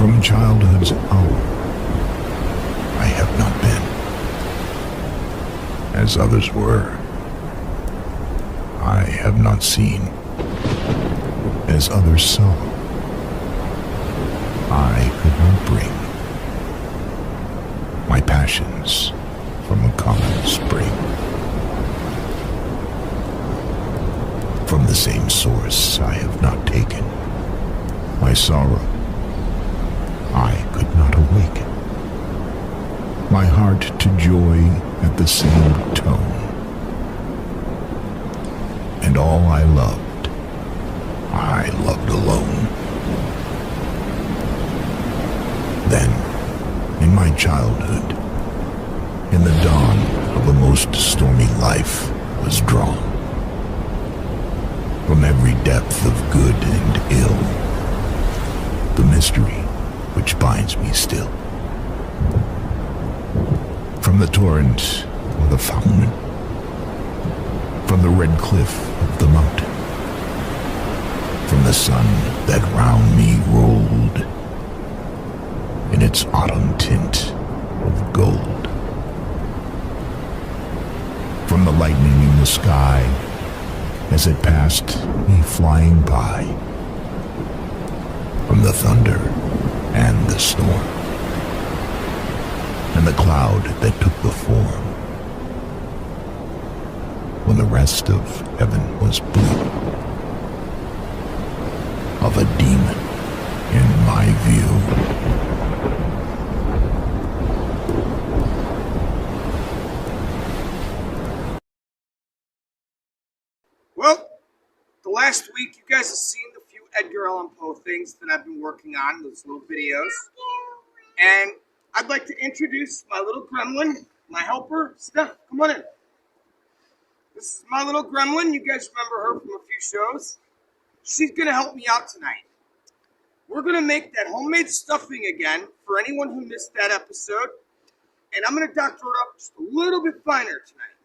From childhood's hour, I have not been as others were. I have not seen as others saw. I could not bring my passions from a common spring. From the same source I have not taken my sorrow. I could not awaken my heart to joy at the same tone. And all I loved alone. Then, in my childhood, in the dawn of a most stormy life was drawn. From every depth of good and ill, the mystery which binds me still. From the torrent or the fountain, from the red cliff of the mountain, from the sun that round me rolled in its autumn tint of gold, from the lightning in the sky as it passed me flying by, from the thunder and the storm, and the cloud that took the form, when the rest of heaven was blue, of a demon in my view. Well, the last week you guys have seen the few Edgar Allan Poe things that I've been working on, those little videos. And I'd like to introduce my little gremlin, my helper, Steph. Come on in. This is my little gremlin. You guys remember her from a few shows. She's going to help me out tonight. We're going to make that homemade stuffing again for anyone who missed that episode. And I'm going to doctor it up just a little bit finer tonight.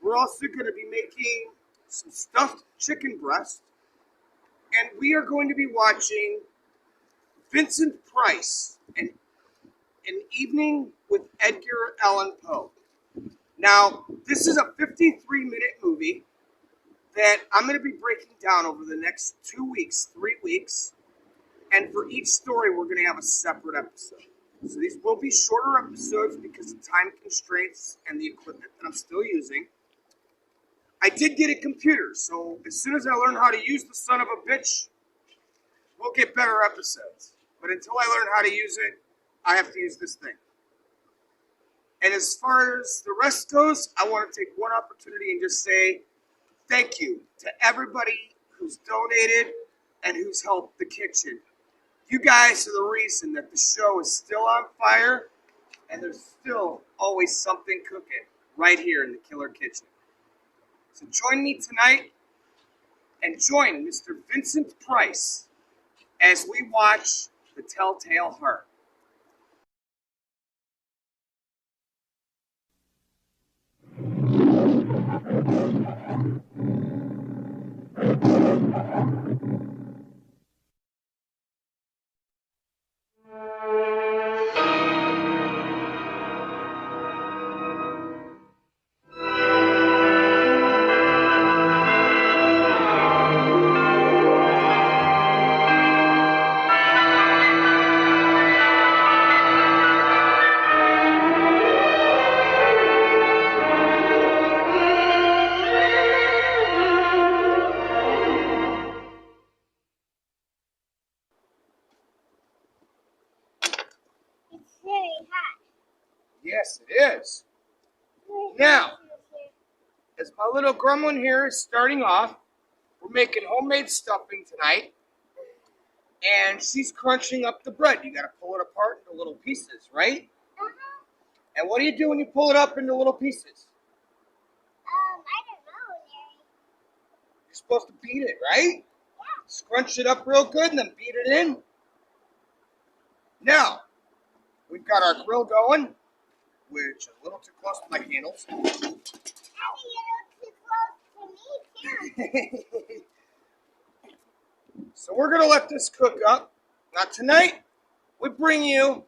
We're also going to be making some stuffed chicken breast. And we are going to be watching Vincent Price, An Evening with Edgar Allan Poe. Now, this is a 53-minute movie that I'm going to be breaking down over the next 2 weeks, 3 weeks. And for each story, we're going to have a separate episode. So these will be shorter episodes because of time constraints and the equipment that I'm still using. I did get a computer, so as soon as I learn how to use the son of a bitch, we'll get better episodes. But until I learn how to use it, I have to use this thing. And as far as the rest goes, I want to take one opportunity and just say thank you to everybody who's donated and who's helped the kitchen. You guys are the reason that the show is still on fire and there's still always something cooking right here in the Killer Kitchen. So join me tonight and join Mr. Vincent Price as we watch The Telltale Heart. Yes, it is. Now, as my little gremlin here is starting off, we're making homemade stuffing tonight. And she's crunching up the bread. You got to pull it apart into little pieces, right? Uh-huh. And what do you do when you pull it up into little pieces? I don't know, Larry. You're supposed to beat it, right? Yeah. Scrunch it up real good and then beat it in. Now, we've got our grill going, which is a little too close to my candles. Daddy, you look too close to me, too. So we're going to let this cook up. Now tonight, we bring you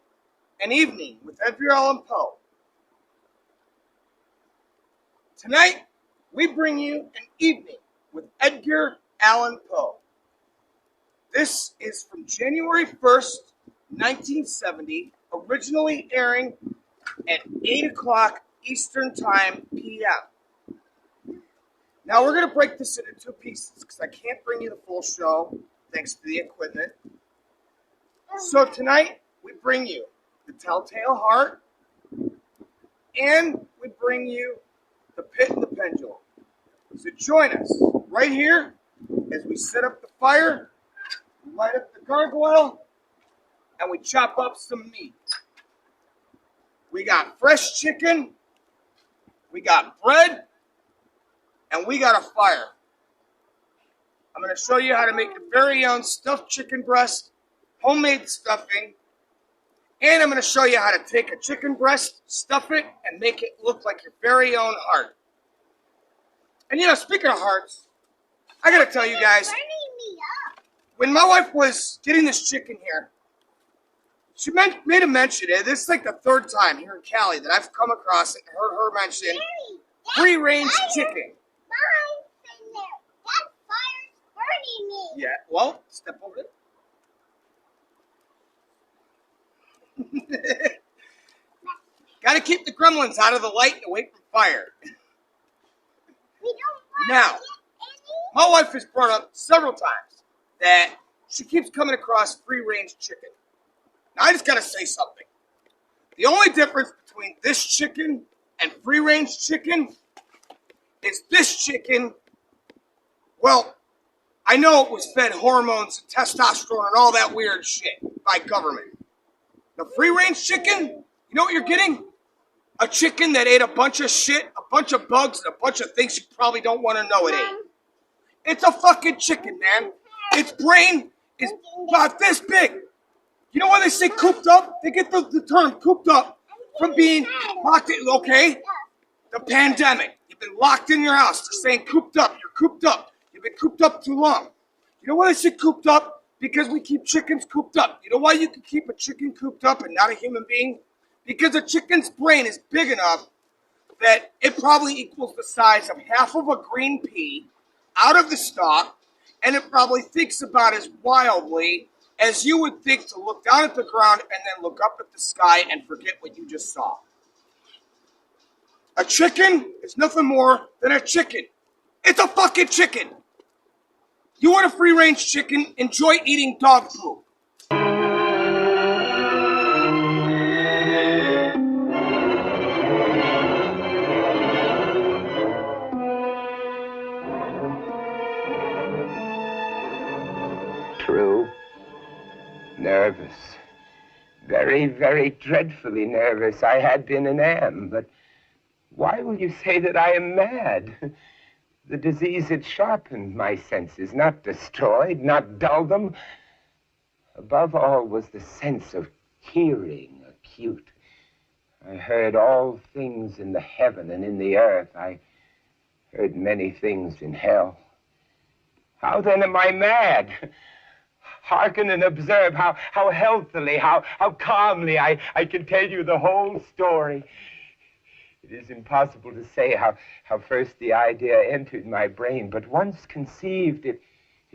an evening with Edgar Allan Poe. Tonight, we bring you an evening with Edgar Allan Poe. This is from January 1st, 1970, originally airing at 8 o'clock Eastern Time p.m. Now, we're going to break this into two pieces because I can't bring you the full show thanks to the equipment. So tonight, we bring you The Telltale Heart, and we bring you The Pit and the Pendulum. So join us right here as we set up the fire, light up the gargoyle, and we chop up some meat. We got fresh chicken, we got bread, and we got a fire. I'm going to show you how to make your very own stuffed chicken breast, homemade stuffing, and I'm going to show you how to take a chicken breast, stuff it, and make it look like your very own heart. And you know, speaking of hearts, I got to tell you guys, when my wife was getting this chicken here, she made a mention, and this is like the third time here in Cali that I've come across it and heard her mention free-range chicken. That fire's burning me. Yeah, well, step over it. Got to keep the gremlins out of the light and away from fire. We don't want Now, to get my wife has brought up several times that she keeps coming across free-range chicken. Now, I just got to say something. The only difference between this chicken and free-range chicken is this chicken, well, I know it was fed hormones and testosterone and all that weird shit by government. The free-range chicken, you know what you're getting? A chicken that ate a bunch of shit, a bunch of bugs, and a bunch of things you probably don't want to know it ate. It's a fucking chicken, man. Its brain is about this big. You know why they say cooped up? They get the term cooped up from being locked in, okay? The pandemic. You've been locked in your house. They're saying cooped up. You're cooped up. You've been cooped up too long. You know why they say cooped up? Because we keep chickens cooped up. You know why you can keep a chicken cooped up and not a human being? Because a chicken's brain is big enough that it probably equals the size of half of a green pea out of the stalk, and it probably thinks about as wildly as you would think to look down at the ground and then look up at the sky and forget what you just saw. A chicken is nothing more than a chicken. It's a fucking chicken. You want a free-range chicken? Enjoy eating dog poop. True. Nervous. Very, very dreadfully nervous. I had been and am, but why will you say that I am mad? The disease had sharpened my senses, not destroyed, not dulled them. Above all was the sense of hearing acute. I heard all things in the heaven and in the earth. I heard many things in hell. How then am I mad? Hearken and observe how healthily, how calmly I can tell you the whole story. It is impossible to say how first the idea entered my brain, but once conceived, it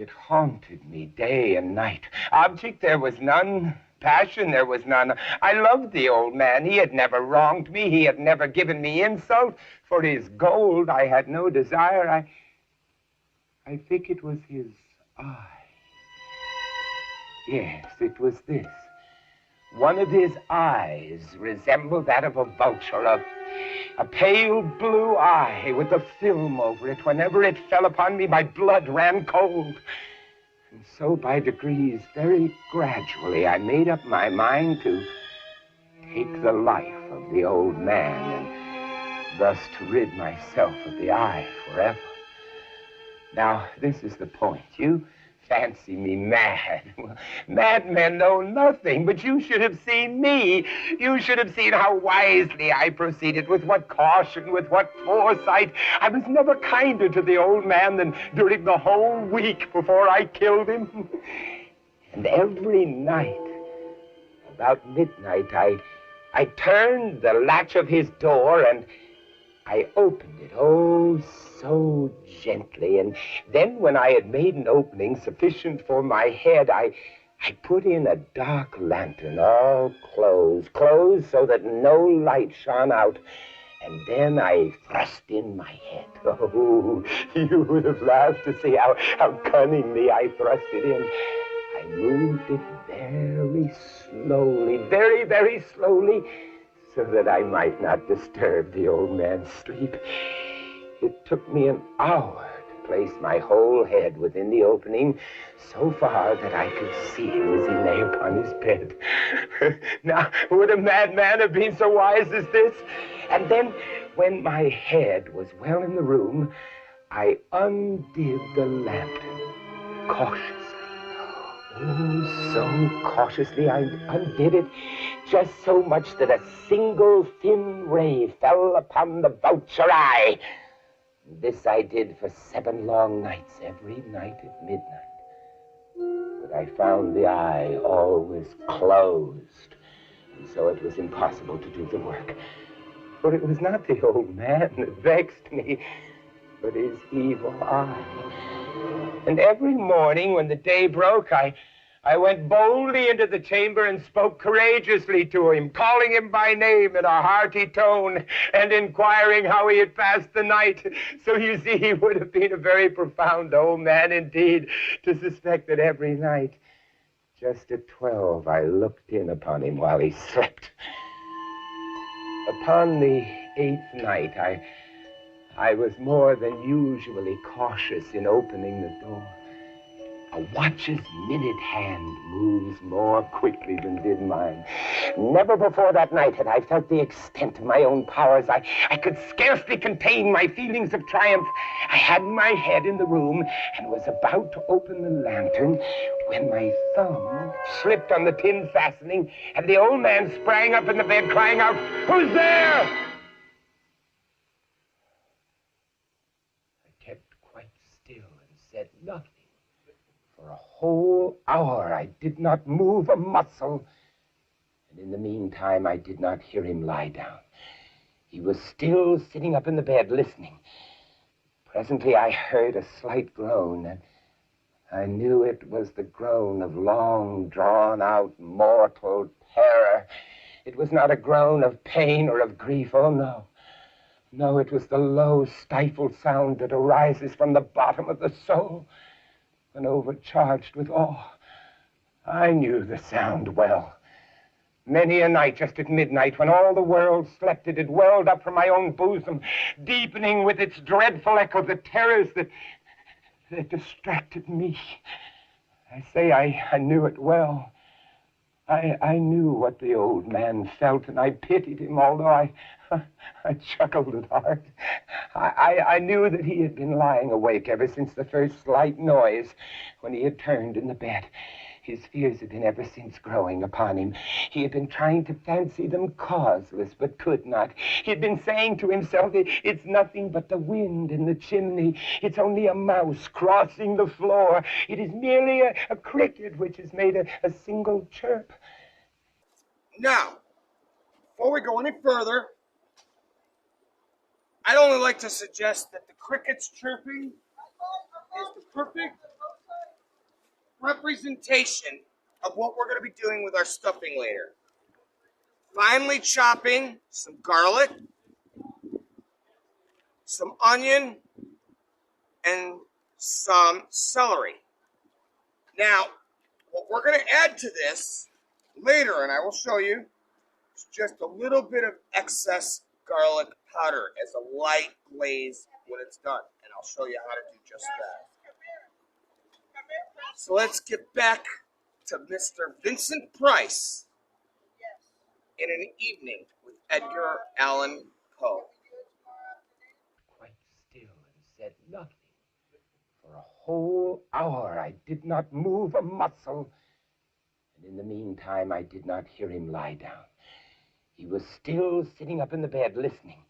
haunted me day and night. Object there was none, passion there was none. I loved the old man. He had never wronged me. He had never given me insult. For his gold I had no desire. I think it was his eye. Yes, it was this. One of his eyes resembled that of a vulture, a pale blue eye with a film over it. Whenever it fell upon me, my blood ran cold. And so by degrees, very gradually, I made up my mind to take the life of the old man and thus to rid myself of the eye forever. Now, this is the point. You fancy me mad. Madmen know nothing, but you should have seen me. You should have seen how wisely I proceeded, with what caution, with what foresight. I was never kinder to the old man than during the whole week before I killed him. And every night, about midnight, I turned the latch of his door and I opened it, oh, so gently. And then when I had made an opening sufficient for my head, I put in a dark lantern, all closed so that no light shone out. And then I thrust in my head. Oh, you would have laughed to see how cunningly I thrust it in. I moved it very slowly, very, very slowly, so that I might not disturb the old man's sleep. It took me an hour to place my whole head within the opening, so far that I could see him as he lay upon his bed. Now, would a madman have been so wise as this? And then, when my head was well in the room, I undid the lantern cautiously. Oh, so cautiously I undid it, just so much that a single thin ray fell upon the vulture eye. This I did for 7 long nights, every night at midnight. But I found the eye always closed, and so it was impossible to do the work. For it was not the old man that vexed me, but his evil eye. And every morning when the day broke, I went boldly into the chamber and spoke courageously to him, calling him by name in a hearty tone and inquiring how he had passed the night. So you see, he would have been a very profound old man indeed to suspect that every night, just at 12, I looked in upon him while he slept. Upon the 8th night, I was more than usually cautious in opening the door. A watch's minute hand moves more quickly than did mine. Never before that night had I felt the extent of my own powers. I could scarcely contain my feelings of triumph. I had my head in the room and was about to open the lantern when my thumb slipped on the tin fastening and the old man sprang up in the bed crying out, "Who's there?" I kept quite still and said nothing. For a whole hour I did not move a muscle, and in the meantime I did not hear him lie down. He was still sitting up in the bed listening. Presently I heard a slight groan, and I knew it was the groan of long drawn-out mortal terror. It was not a groan of pain or of grief, oh no. No, it was the low, stifled sound that arises from the bottom of the soul when overcharged with awe. I knew the sound well. Many a night, just at midnight, when all the world slept, it had welled up from my own bosom, deepening with its dreadful echo the terrors that distracted me. I say I knew it well. I knew what the old man felt, and I pitied him, although I chuckled at heart. I knew that he had been lying awake ever since the first slight noise when he had turned in the bed. His fears had been ever since growing upon him. He had been trying to fancy them causeless, but could not. He had been saying to himself, "It's nothing but the wind in the chimney. It's only a mouse crossing the floor. It is merely a cricket which has made a single chirp." Now, before we go any further, I'd only like to suggest that the crickets chirping is the perfect representation of what we're going to be doing with our stuffing later. Finely chopping some garlic, some onion, and some celery. Now, what we're going to add to this later, and I will show you, is just a little bit of excess garlic powder as a light glaze when it's done. And I'll show you how to do just that. So let's get back to Mr. Vincent Price in an evening with Edgar Allan Poe. Quite still and said nothing. For a whole hour I did not move a muscle, and in the meantime I did not hear him lie down. He was still sitting up in the bed listening.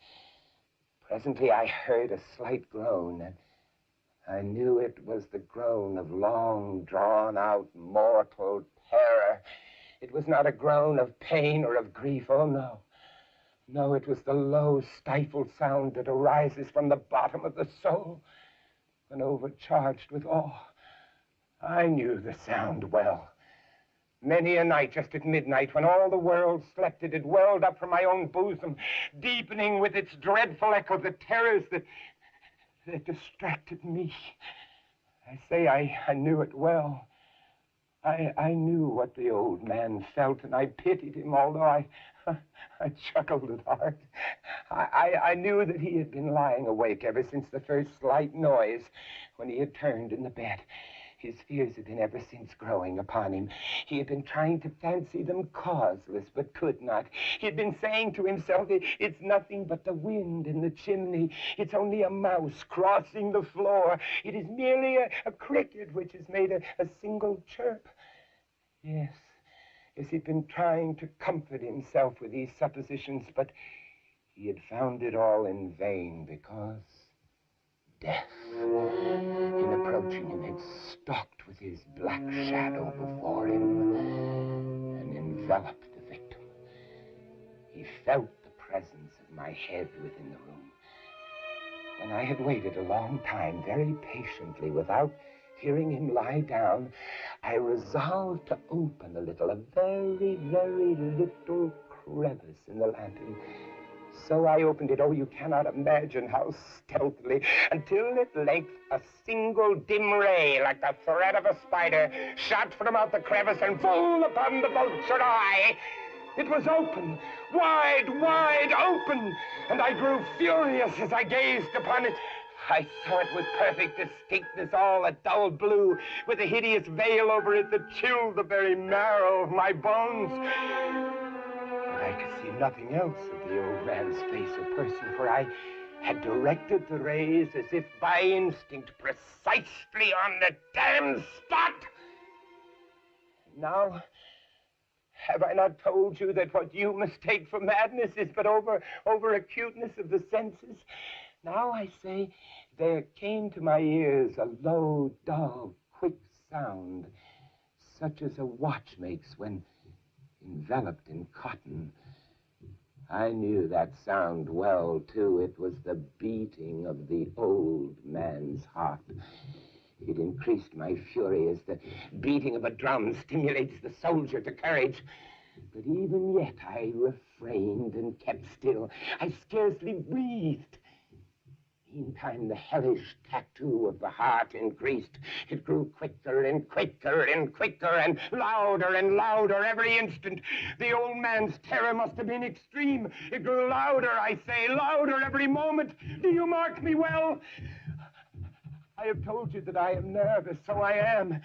Presently I heard a slight groan, and I knew it was the groan of long drawn-out mortal terror. It was not a groan of pain or of grief. Oh, no. No, it was the low, stifled sound that arises from the bottom of the soul when overcharged with awe. I knew the sound well. Many a night, just at midnight, when all the world slept, it had welled up from my own bosom, deepening with its dreadful echo the terrors that distracted me. I say I knew it well. I knew what the old man felt, and I pitied him, although I chuckled at heart. I knew that he had been lying awake ever since the first slight noise when he had turned in the bed. His fears had been ever since growing upon him. He had been trying to fancy them causeless, but could not. He had been saying to himself, it's nothing but the wind in the chimney. It's only a mouse crossing the floor. It is merely a cricket which has made a single chirp. Yes, he'd been trying to comfort himself with these suppositions, but he had found it all in vain, because death, in approaching him, had stalked with his black shadow before him and enveloped the victim. He felt the presence of my head within the room. When I had waited a long time, very patiently, without hearing him lie down, I resolved to open a very, very little crevice in the lantern. So I opened it, oh, you cannot imagine how stealthily, until at length a single dim ray, like the thread of a spider, shot from out the crevice and full upon the vultured eye. It was open, wide open, and I grew furious as I gazed upon it. I saw it with perfect distinctness, all a dull blue, with a hideous veil over it that chilled the very marrow of my bones. I could see nothing else of the old man's face or person, for I had directed the rays as if by instinct precisely on the damned spot. Now, have I not told you that what you mistake for madness is but over acuteness of the senses? Now I say, there came to my ears a low, dull, quick sound, such as a watch makes when enveloped in cotton. I knew that sound well, too. It was the beating of the old man's heart. It increased my fury as the beating of a drum stimulates the soldier to courage. But even yet I refrained and kept still. I scarcely breathed. Meantime, the hellish tattoo of the heart increased. It grew quicker and quicker and quicker and louder every instant. The old man's terror must have been extreme. It grew louder, I say, louder every moment. Do you mark me well? I have told you that I am nervous, so I am.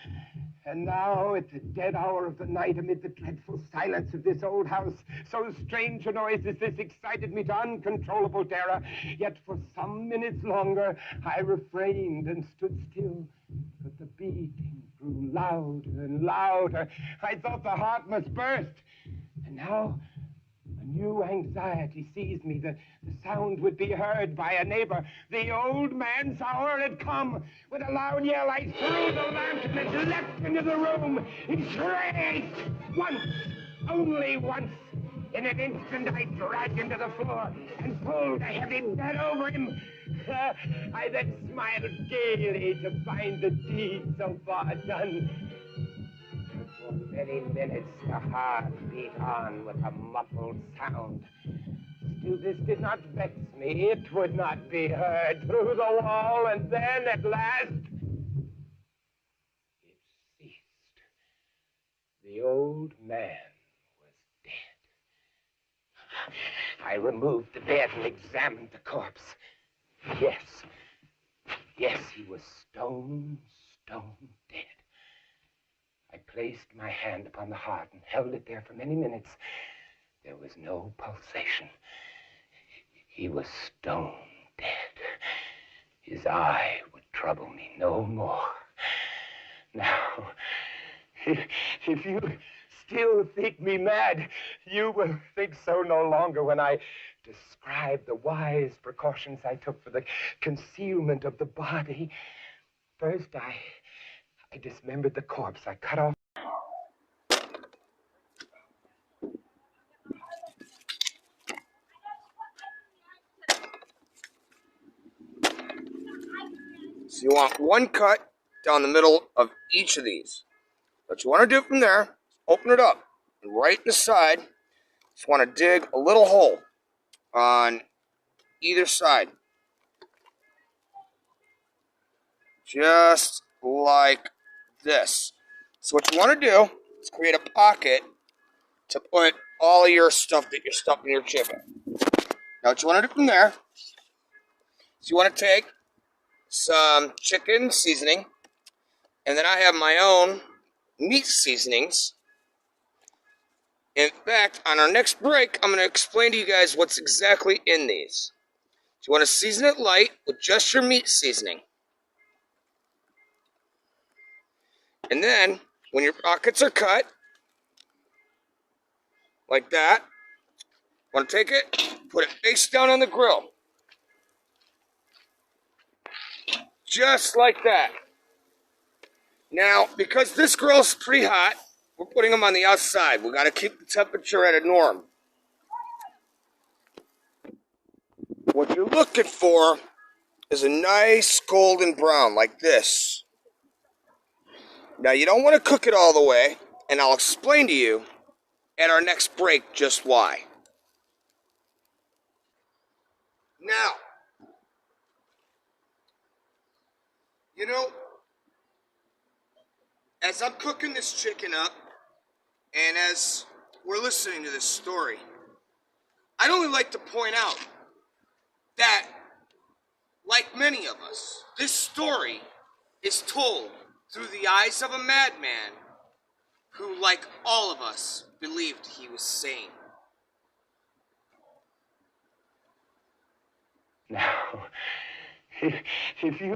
And now, at the dead hour of the night, amid the dreadful silence of this old house, so strange a noise as this excited me to uncontrollable terror. Yet for some minutes longer, I refrained and stood still. But the beating grew louder and louder. I thought the heart must burst. And now, a new anxiety seized me. The sound would be heard by a neighbor. The old man's hour had come. With a loud yell, I threw the lantern and leapt into the room. He shrieked once, only once. In an instant, I dragged him to the floor and pulled a heavy bed over him. I then smiled gaily to find the deed so far done. For many minutes, the heart beat on with a muffled sound. Still, this did not vex me. It would not be heard through the wall, and then, at last, it ceased. The old man was dead. I removed the bed and examined the corpse. Yes, he was stone dead. I placed my hand upon the heart and held it there for many minutes. There was no pulsation. He was stone dead. His eye would trouble me no more. Now, if you still think me mad, you will think so no longer when I describe the wise precautions I took for the concealment of the body. First, I dismembered the corpse. I cut off. You want one cut down the middle of each of these. What you want to do from there, open it up. And right in the side, just want to dig a little hole on either side. Just like this. So what you want to do is create a pocket to put all of your stuff that you're stuffing your chicken. Now what you want to do from there is you want to take some chicken seasoning, and then I have my own meat seasonings. In fact, on our next break, I'm going to explain to you guys what's exactly in these. So you want to season it light with just your meat seasoning. And then, when your pockets are cut, like that, you want to take it, put it face down on the grill. Just like that. Now, because this grill's pretty hot, we're putting them on the outside. We got to keep the temperature at a norm. What you're looking for is a nice golden brown, like this. Now, you don't want to cook it all the way, and I'll explain to you at our next break just why. Now, you know, as I'm cooking this chicken up, and as we're listening to this story, I'd only like to point out that, like many of us, this story is told through the eyes of a madman who, like all of us, believed he was sane. Now, if you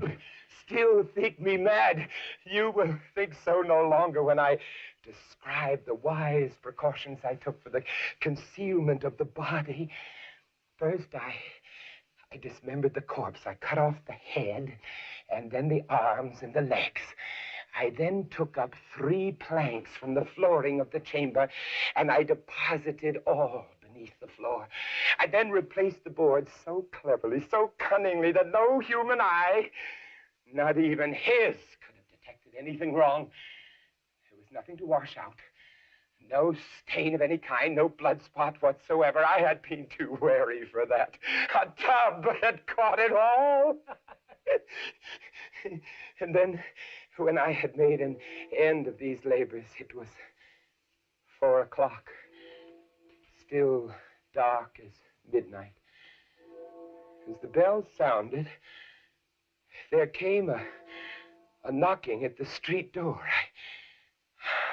still think me mad, you will think so no longer when I describe the wise precautions I took for the concealment of the body. First, I dismembered the corpse. I cut off the head, and then the arms and the legs. I then took up 3 planks from the flooring of the chamber, and I deposited all beneath the floor. I then replaced the boards so cleverly, so cunningly, that no human eye, not even his, could have detected anything wrong. There was nothing to wash out. No stain of any kind, no blood spot whatsoever. I had been too wary for that. A tub had caught it all. And then, when I had made an end of these labors, it was 4 o'clock, still dark as midnight. As the bell sounded, there came a knocking at the street door.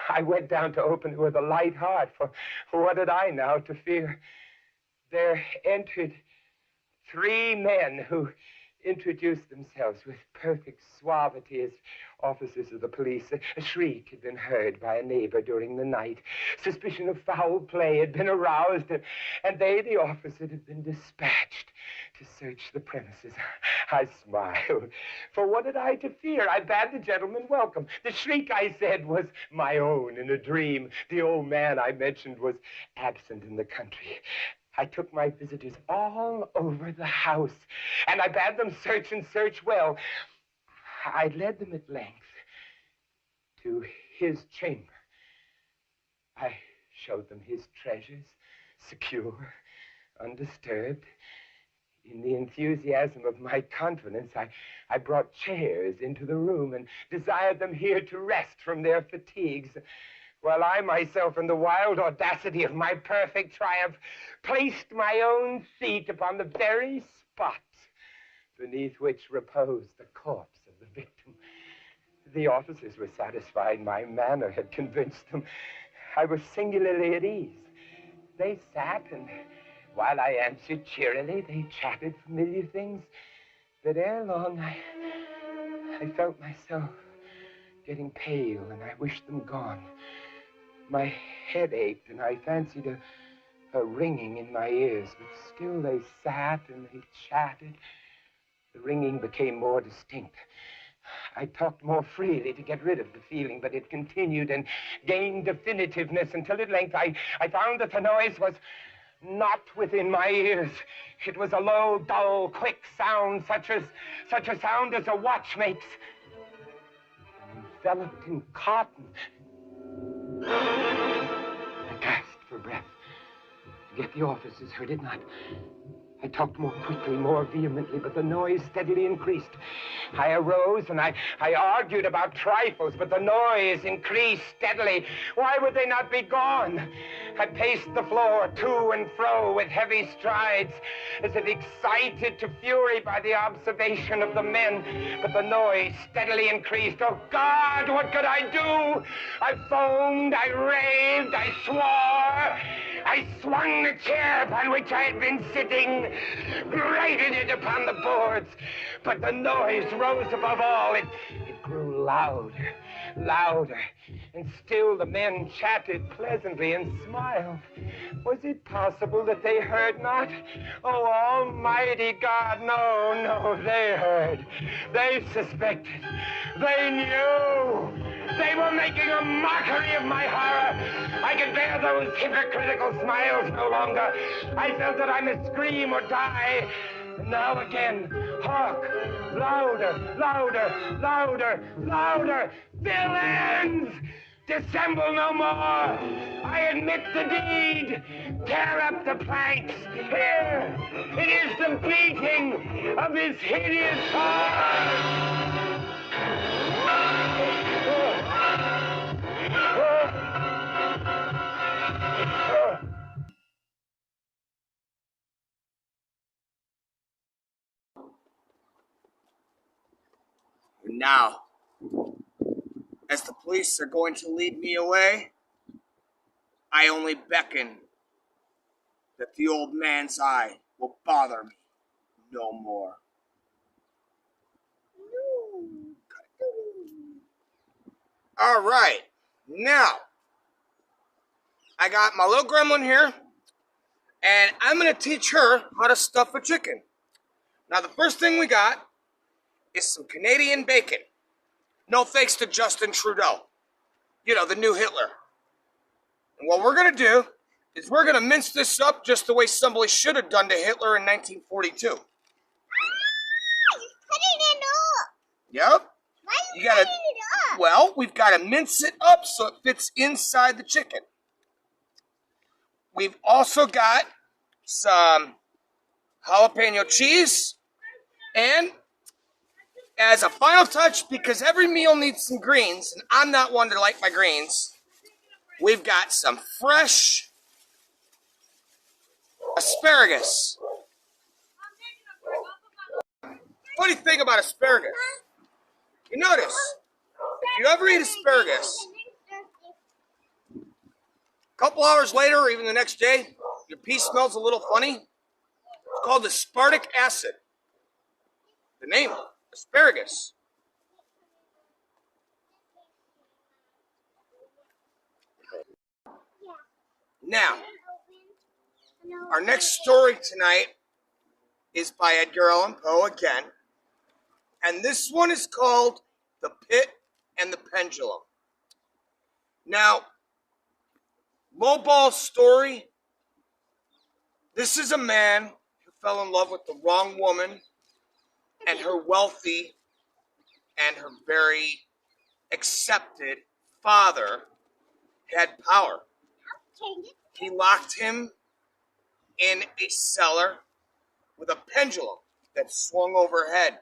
I went down to open it with a light heart, for what had I now to fear? There entered 3 men who introduced themselves with perfect suavity as officers of the police. A shriek had been heard by a neighbor during the night. Suspicion of foul play had been aroused, and they, the officers, had been dispatched to search the premises. I smiled. For what had I to fear? I bade the gentleman welcome. The shriek, I said, was my own in a dream. The old man I mentioned was absent in the country. I took my visitors all over the house, and I bade them search and search well. I led them at length to his chamber. I showed them his treasures, secure, undisturbed. In the enthusiasm of my confidence, I brought chairs into the room and desired them here to rest from their fatigues, while I myself, in the wild audacity of my perfect triumph, placed my own seat upon the very spot beneath which reposed the corpse of the victim. The officers were satisfied. My manner had convinced them. I was singularly at ease. They sat, and while I answered cheerily, they chatted familiar things. But ere long, I felt myself getting pale, and I wished them gone. My head ached, and I fancied a ringing in my ears, but still they sat and they chatted. The ringing became more distinct. I talked more freely to get rid of the feeling, but it continued and gained definitiveness until at length I found that the noise was not within my ears. It was a low, dull, quick sound, such a sound as a watch makes. Enveloped in cotton. I gasped for breath. Yet the officers heard it not. I talked more quickly, more vehemently, but the noise steadily increased. I arose and I argued about trifles, but the noise increased steadily. Why would they not be gone? I paced the floor to and fro with heavy strides, as if excited to fury by the observation of the men. But the noise steadily increased. Oh, God, what could I do? I foamed, I raved, I swore. I swung the chair upon which I had been sitting, grated it upon the boards. But the noise rose above all. It grew louder, louder. And still the men chatted pleasantly and smiled. Was it possible that they heard not? Oh, Almighty God, no, they heard. They suspected. They knew. They were making a mockery of my horror. I could bear those hypocritical smiles no longer. I felt that I must scream or die. And now again, hark, louder, louder, louder, louder. Villains! Dissemble no more. I admit the deed. Tear up the planks. Here, it is the beating of his hideous heart. Now, as the police are going to lead me away, I only beckon that the old man's eye will bother me no more. All right, now, I got my little gremlin here, and I'm going to teach her how to stuff a chicken. Now, the first thing we got is some Canadian bacon. No thanks to Justin Trudeau. You know, the new Hitler. And what we're going to do is we're going to mince this up just the way somebody should have done to Hitler in 1942. Cutting it up. Yep. Why are you gotta, cutting it up? well, we've got to mince it up so it fits inside the chicken. We've also got some jalapeno cheese. And as a final touch, because every meal needs some greens, and I'm not one to like my greens, we've got some fresh asparagus. Funny thing about asparagus, you notice, if you ever eat asparagus, a couple hours later or even the next day, your pee smells a little funny. It's called aspartic acid. The name, asparagus. Now, our next story tonight is by Edgar Allan Poe again. And this one is called The Pit and the Pendulum. Now, lowball story. This is a man who fell in love with the wrong woman, and her wealthy and her very accepted father had power. He locked him in a cellar with a pendulum that swung overhead.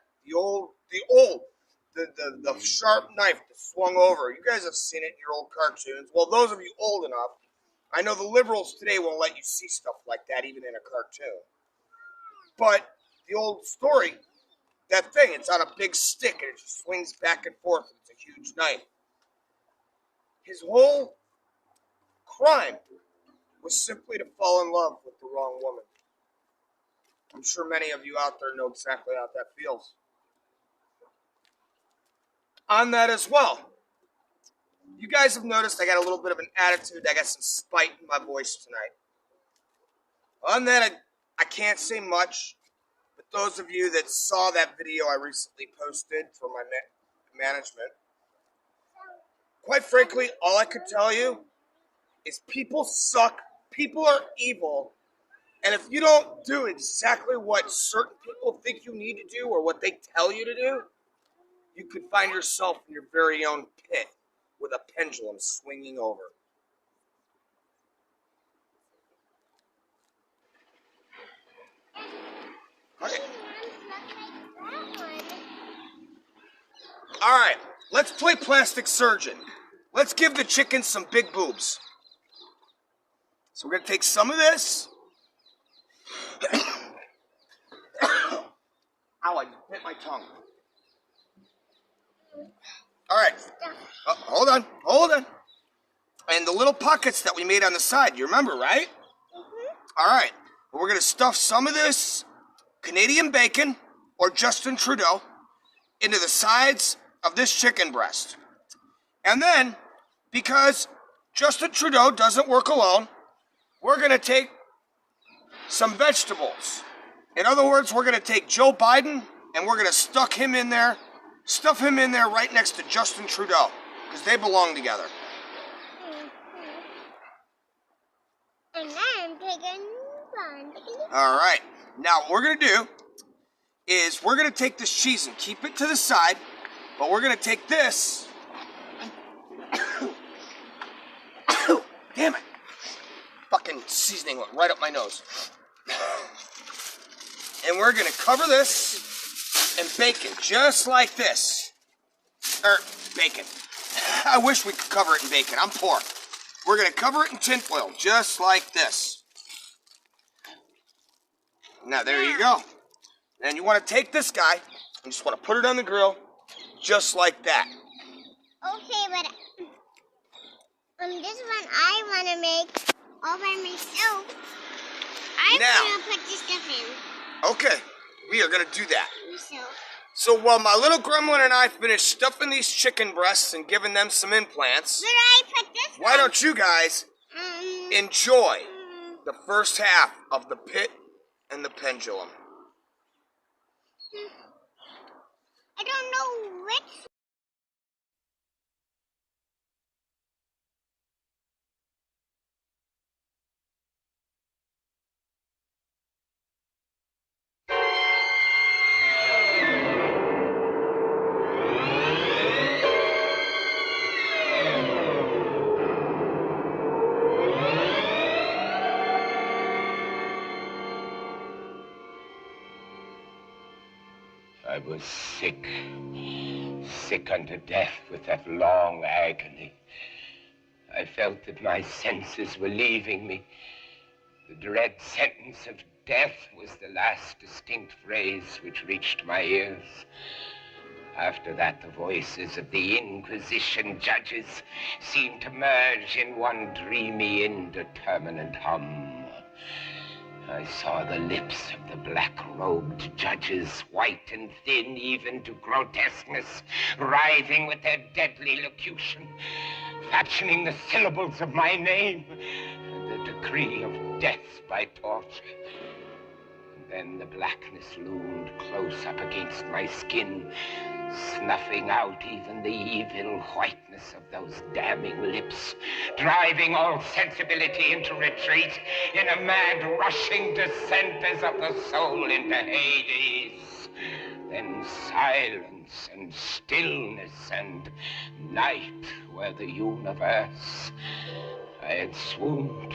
The sharp knife that swung over. You guys have seen it in your old cartoons. Well, those of you old enough, I know the liberals today won't let you see stuff like that even in a cartoon. But the old story, that thing, it's on a big stick and it just swings back and forth. It's a huge knife. His whole crime was simply to fall in love with the wrong woman. I'm sure many of you out there know exactly how that feels. On that as well, you guys have noticed I got a little bit of an attitude. I got some spite in my voice tonight. On that, I can't say much, but those of you that saw that video I recently posted for my management, quite frankly, all I could tell you is people suck, people are evil, And if you don't do exactly what certain people think you need to do or what they tell you to do, you could find yourself in your very own pit with a pendulum swinging over. Okay. All right, let's play plastic surgeon. Let's give the chicken some big boobs. So we're going to take some of this. Ow, I bit my tongue. All right. Hold on. And the little pockets that we made on the side, you remember, right? Mm-hmm. All right. We're going to stuff some of this Canadian bacon or Justin Trudeau into the sides of this chicken breast. And then, because Justin Trudeau doesn't work alone, we're going to take some vegetables. In other words, we're going to take Joe Biden and we're going to stuff him in there right next to Justin Trudeau, because they belong together. And I'm taking one. All right. Now, what we're going to do is we're going to take this cheese and keep it to the side, but we're going to take this. Damn it. Fucking seasoning went right up my nose. And we're going to cover this in bacon, just like this. Bacon. I wish we could cover it in bacon. I'm poor. We're going to cover it in tinfoil, just like this. Now, there you go. And you want to take this guy and just want to put it on the grill, just like that. Okay, but this one I want to make all by myself. I'm going to put this stuff in. Okay, we are going to do that. Myself. So while my little gremlin and I finish stuffing these chicken breasts and giving them some implants, Where I put this why don't you guys enjoy the first half of the pit and the pendulum? I don't know which. I was sick unto death with that long agony. I felt that my senses were leaving me. The dread sentence of death was the last distinct phrase which reached my ears. After that, the voices of the Inquisition judges seemed to merge in one dreamy, indeterminate hum. I saw the lips of the black-robed judges, white and thin even to grotesqueness, writhing with their deadly locution, fashioning the syllables of my name and the decree of death by torture. And then the blackness loomed close up against my skin, snuffing out even the evil whiteness of those damning lips, driving all sensibility into retreat in a mad rushing descent as of the soul into Hades. Then silence and stillness and night were the universe. I had swooned.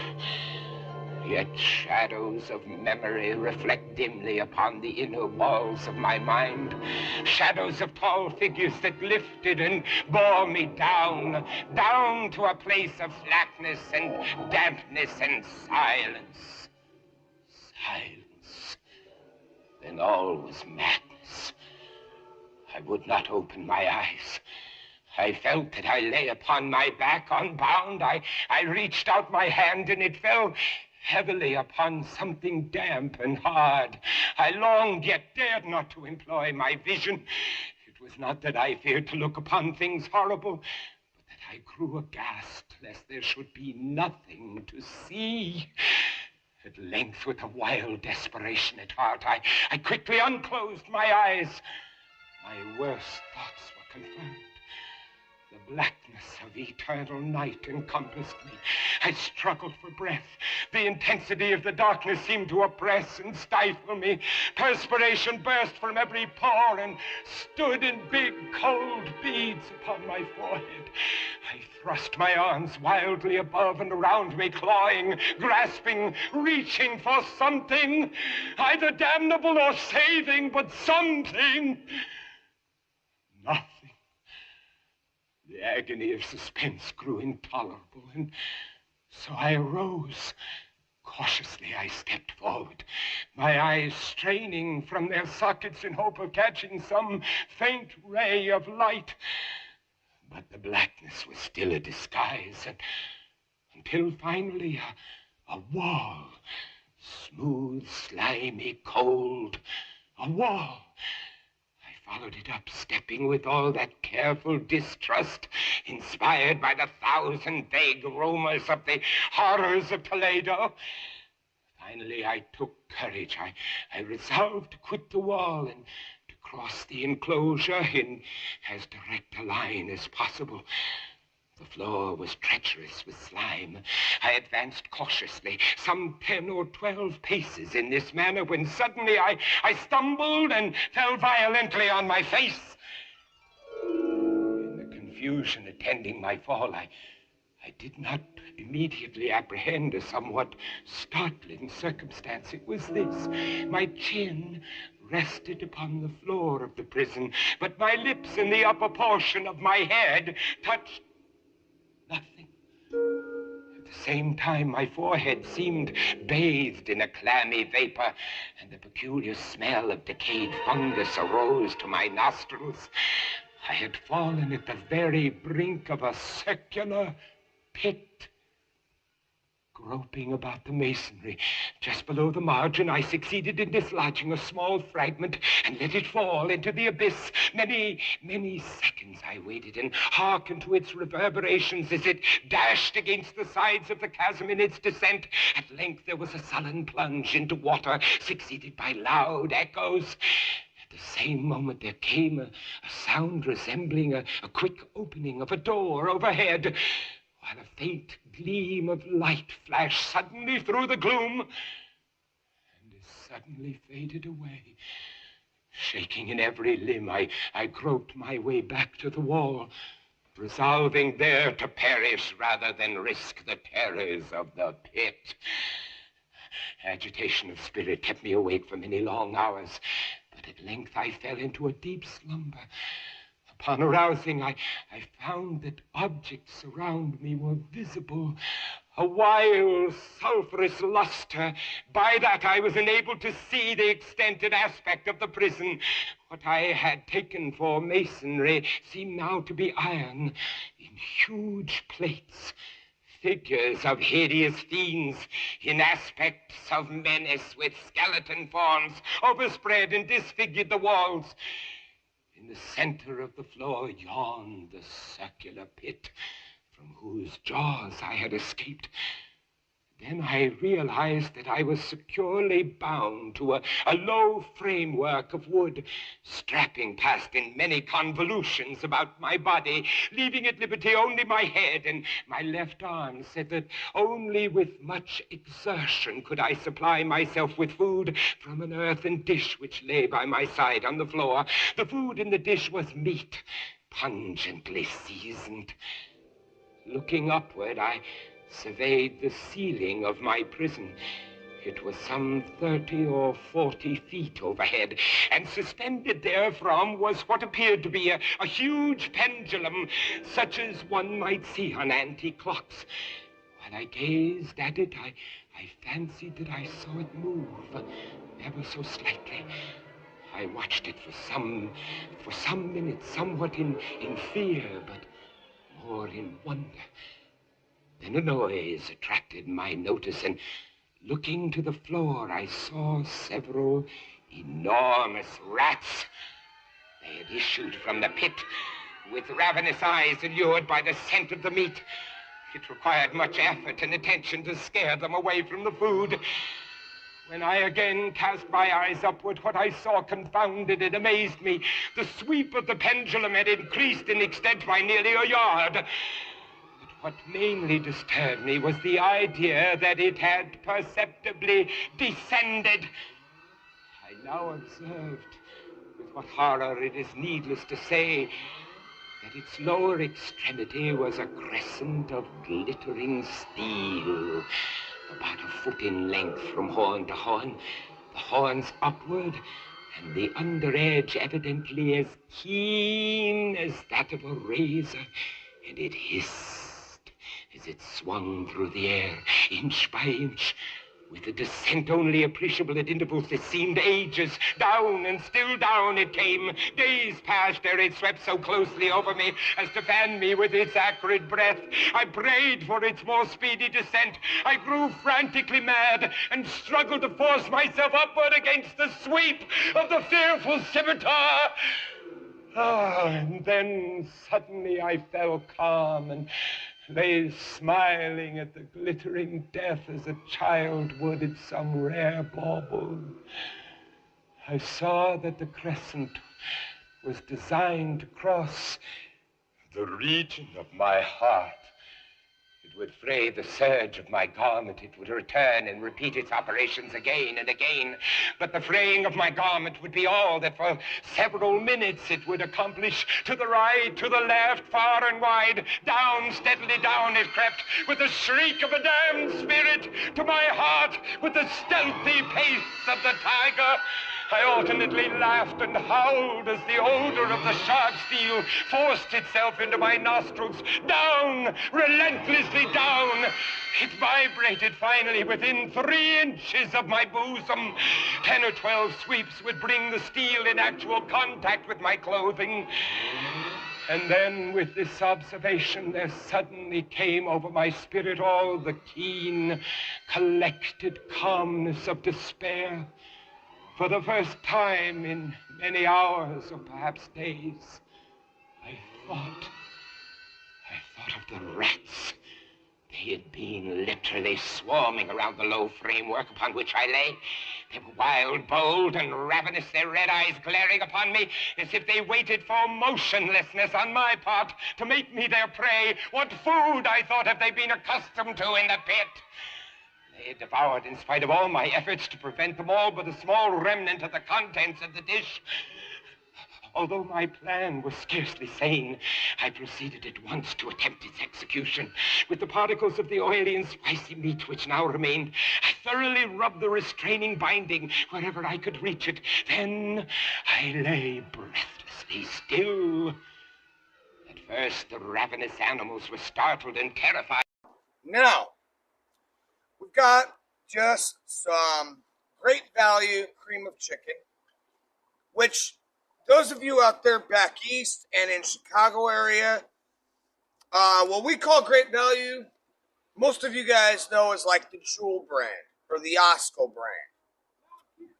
Yet shadows of memory reflect dimly upon the inner walls of my mind. Shadows of tall figures that lifted and bore me down, down to a place of flatness and dampness and silence. Silence. Then all was madness. I would not open my eyes. I felt that I lay upon my back unbound. I reached out my hand and it fell heavily upon something damp and hard. I longed, yet dared not to employ my vision. It was not that I feared to look upon things horrible, but that I grew aghast lest there should be nothing to see. At length, with a wild desperation at heart, I quickly unclosed my eyes. My worst thoughts were confirmed. The blackness of eternal night encompassed me. I struggled for breath. The intensity of the darkness seemed to oppress and stifle me. Perspiration burst from every pore and stood in big, cold beads upon my forehead. I thrust my arms wildly above and around me, clawing, grasping, reaching for something, either damnable or saving, but something. Nothing. The agony of suspense grew intolerable, and so I arose. Cautiously, I stepped forward, my eyes straining from their sockets in hope of catching some faint ray of light. But the blackness was still a disguise, and until finally a wall, smooth, slimy, cold, a wall. I followed it up, stepping with all that careful distrust inspired by the thousand vague rumors of the horrors of Toledo. Finally, I took courage. I resolved to quit the wall and to cross the enclosure in as direct a line as possible. The floor was treacherous with slime. I advanced cautiously, some 10 or 12 paces in this manner, when suddenly I stumbled and fell violently on my face. In the confusion attending my fall, I did not immediately apprehend a somewhat startling circumstance. It was this: my chin rested upon the floor of the prison, but my lips and the upper portion of my head touched nothing. At the same time, my forehead seemed bathed in a clammy vapor, and the peculiar smell of decayed fungus arose to my nostrils. I had fallen at the very brink of a circular pit. Groping about the masonry, just below the margin, I succeeded in dislodging a small fragment and let it fall into the abyss. Many, many seconds I waited and hearkened to its reverberations as it dashed against the sides of the chasm in its descent. At length there was a sullen plunge into water, succeeded by loud echoes. At the same moment there came a sound resembling a quick opening of a door overhead, while a faint gleam of light flashed suddenly through the gloom and as suddenly faded away. Shaking in every limb, I groped my way back to the wall, resolving there to perish rather than risk the terrors of the pit. Agitation of spirit kept me awake for many long hours, but at length I fell into a deep slumber. Upon arousing, I found that objects around me were visible, a wild, sulphurous luster. By that I was enabled to see the extent and aspect of the prison. What I had taken for masonry seemed now to be iron in huge plates. Figures of hideous fiends in aspects of menace with skeleton forms overspread and disfigured the walls. In the center of the floor yawned the circular pit from whose jaws I had escaped. Then I realized that I was securely bound to a low framework of wood, strapping past in many convolutions about my body, leaving at liberty only my head and my left arm, said that only with much exertion could I supply myself with food from an earthen dish which lay by my side on the floor. The food in the dish was meat, pungently seasoned. Looking upward, I surveyed the ceiling of my prison. It was some 30 or 40 feet overhead, and suspended therefrom was what appeared to be a huge pendulum, such as one might see on antique clocks. While I gazed at it, I fancied that I saw it move, ever so slightly. I watched it for some minutes, somewhat in fear, but more in wonder. Then a noise attracted my notice, and looking to the floor, I saw several enormous rats. They had issued from the pit with ravenous eyes allured by the scent of the meat. It required much effort and attention to scare them away from the food. When I again cast my eyes upward, what I saw confounded and amazed me. The sweep of the pendulum had increased in extent by nearly a yard. But what mainly disturbed me was the idea that it had perceptibly descended. I now observed, with what horror it is needless to say, that its lower extremity was a crescent of glittering steel, about a foot in length from horn to horn, the horns upward, and the under edge evidently as keen as that of a razor, and it hissed as it swung through the air, inch by inch, with a descent only appreciable at intervals that seemed ages. Down and still down it came. Days passed ere it swept so closely over me as to fan me with its acrid breath. I prayed for its more speedy descent. I grew frantically mad and struggled to force myself upward against the sweep of the fearful scimitar. And then suddenly I fell calm and lay smiling at the glittering death as a child would at some rare bauble. I saw that the crescent was designed to cross the region of my heart. It would fray the serge of my garment. It would return and repeat its operations again and again. But the fraying of my garment would be all that for several minutes it would accomplish. To the right, to the left, far and wide, down, steadily down it crept, with the shriek of a damned spirit, to my heart, with the stealthy pace of the tiger. I alternately laughed and howled as the odor of the sharp steel forced itself into my nostrils. Down, relentlessly down. It vibrated finally within 3 inches of my bosom. 10 or 12 sweeps would bring the steel in actual contact with my clothing. And then, with this observation, there suddenly came over my spirit all the keen, collected calmness of despair. For the first time in many hours, or perhaps days, I thought of the rats. They had been literally swarming around the low framework upon which I lay. They were wild, bold, and ravenous, their red eyes glaring upon me as if they waited for motionlessness on my part to make me their prey. What food, I thought, have they been accustomed to in the pit? They had devoured in spite of all my efforts to prevent them all but a small remnant of the contents of the dish. Although my plan was scarcely sane, I proceeded at once to attempt its execution. With the particles of the oily and spicy meat which now remained, I thoroughly rubbed the restraining binding wherever I could reach it. Then I lay breathlessly still. At first, the ravenous animals were startled and terrified. Now, we've got just some great value cream of chicken, which those of you out there back east and in Chicago area, what we call great value, most of you guys know is like the Jewel brand or the Osco brand.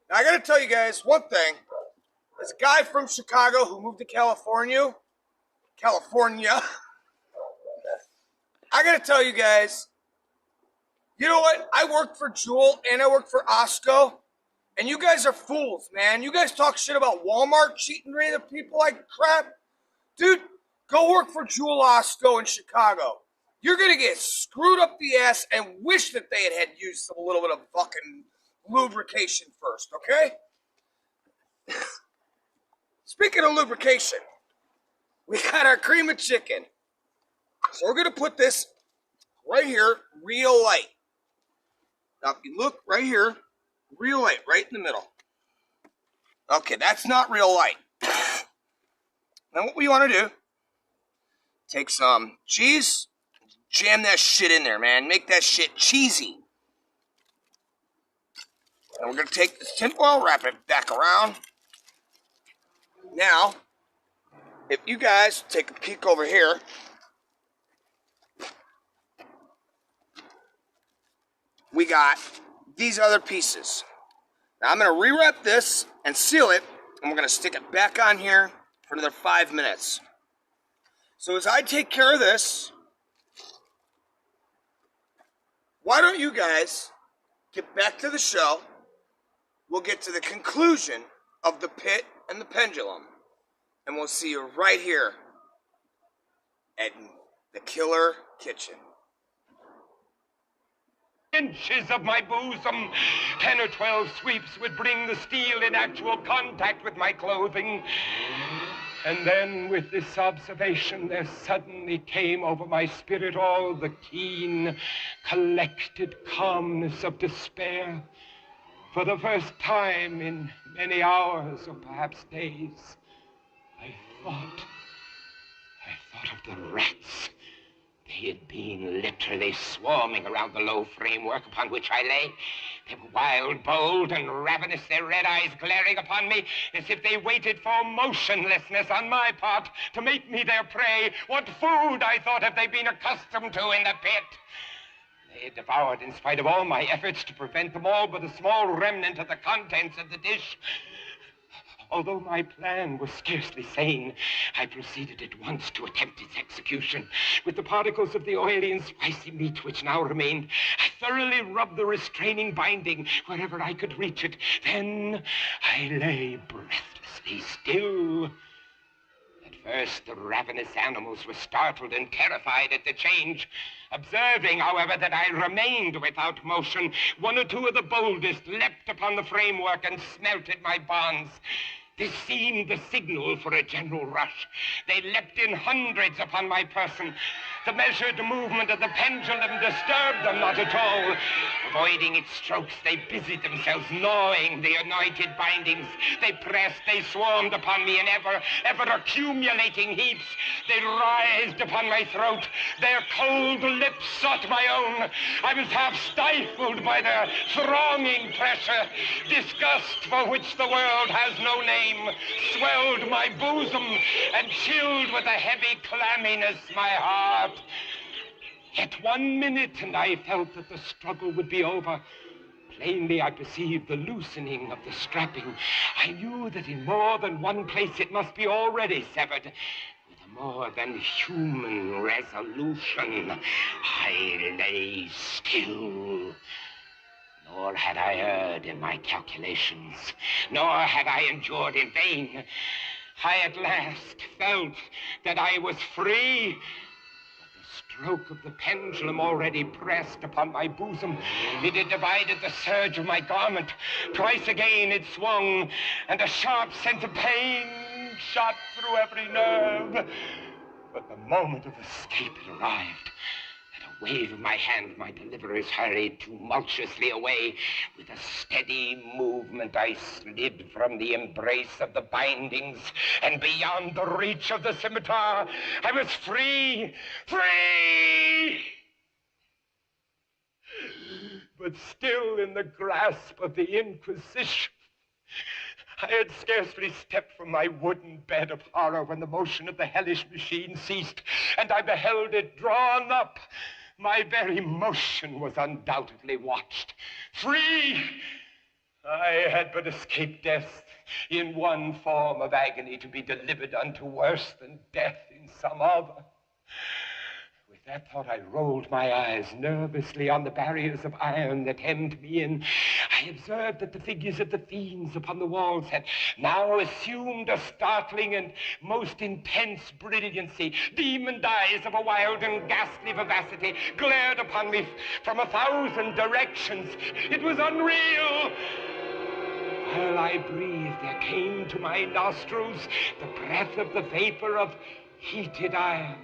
Now, I got to tell you guys one thing. There's a guy from Chicago who moved to California. I got to tell you guys, you know what? I worked for Jewel and I worked for Osco, and you guys are fools, man. You guys talk shit about Walmart cheating rate of people like crap. Dude, go work for Jewel Osco in Chicago. You're going to get screwed up the ass and wish that they had used a little bit of fucking lubrication first, okay? Speaking of lubrication, we got our cream of chicken. So we're going to put this right here, real light. Now, if you look right here, real light, right in the middle. Okay, that's not real light. Now, what we want to do, take some cheese, jam that shit in there, man. Make that shit cheesy. And we're going to take this tinfoil, wrap it back around. Now, if you guys take a peek over here, we got these other pieces. Now I'm going to rewrap this and seal it, and we're going to stick it back on here for another 5 minutes. So as I take care of this, why don't you guys get back to the show we'll get to the conclusion of the pit and the pendulum. And we'll see you right here at the Killer Kitchen. Inches of my bosom, 10 or 12 sweeps would bring the steel in actual contact with my clothing. And then with this observation, there suddenly came over my spirit all the keen, collected calmness of despair. For the first time in many hours, or perhaps days, I thought of the rats. They had been literally swarming around the low framework upon which I lay. They were wild, bold, and ravenous, their red eyes glaring upon me as if they waited for motionlessness on my part to make me their prey. What food, I thought, have they been accustomed to in the pit? They had devoured, in spite of all my efforts to prevent them, all but a small remnant of the contents of the dish. Although my plan was scarcely sane, I proceeded at once to attempt its execution. With the particles of the oily and spicy meat which now remained, I thoroughly rubbed the restraining binding wherever I could reach it. Then I lay breathlessly still. At first, the ravenous animals were startled and terrified at the change. Observing, however, that I remained without motion, one or two of the boldest leapt upon the framework and smelt at my bonds. This seemed the signal for a general rush. They leapt in hundreds upon my person. The measured movement of the pendulum disturbed them not at all. Avoiding its strokes, they busied themselves gnawing the anointed bindings. They pressed, they swarmed upon me in ever accumulating heaps. They writhed upon my throat. Their cold lips sought my own. I was half stifled by their thronging pressure. Disgust, for which the world has no name, swelled my bosom and chilled with a heavy clamminess my heart. Yet 1 minute, and I felt that the struggle would be over. Plainly, I perceived the loosening of the strapping. I knew that in more than one place it must be already severed. With a more than human resolution, I lay still. Nor had I erred in my calculations, nor had I endured in vain. I at last felt that I was free. The stroke of the pendulum already pressed upon my bosom. It had divided the serge of my garment. Twice again it swung, and a sharp sense of pain shot through every nerve. But the moment of escape had arrived. At a wave of my hand, my deliverers hurried tumultuously away. With a steady movement, I slid from the embrace of the bindings and beyond the reach of the scimitar. I was free! Free! But still in the grasp of the Inquisition. I had scarcely stepped from my wooden bed of horror when the motion of the hellish machine ceased, and I beheld it drawn up. My very motion was undoubtedly watched. Free! I had but escaped death in one form of agony, to be delivered unto worse than death in some other. With that thought, I rolled my eyes nervously on the barriers of iron that hemmed me in. I observed that the figures of the fiends upon the walls had now assumed a startling and most intense brilliancy. Demon eyes of a wild and ghastly vivacity glared upon me from 1,000 directions. It was unreal. While I breathed, there came to my nostrils the breath of the vapor of heated iron.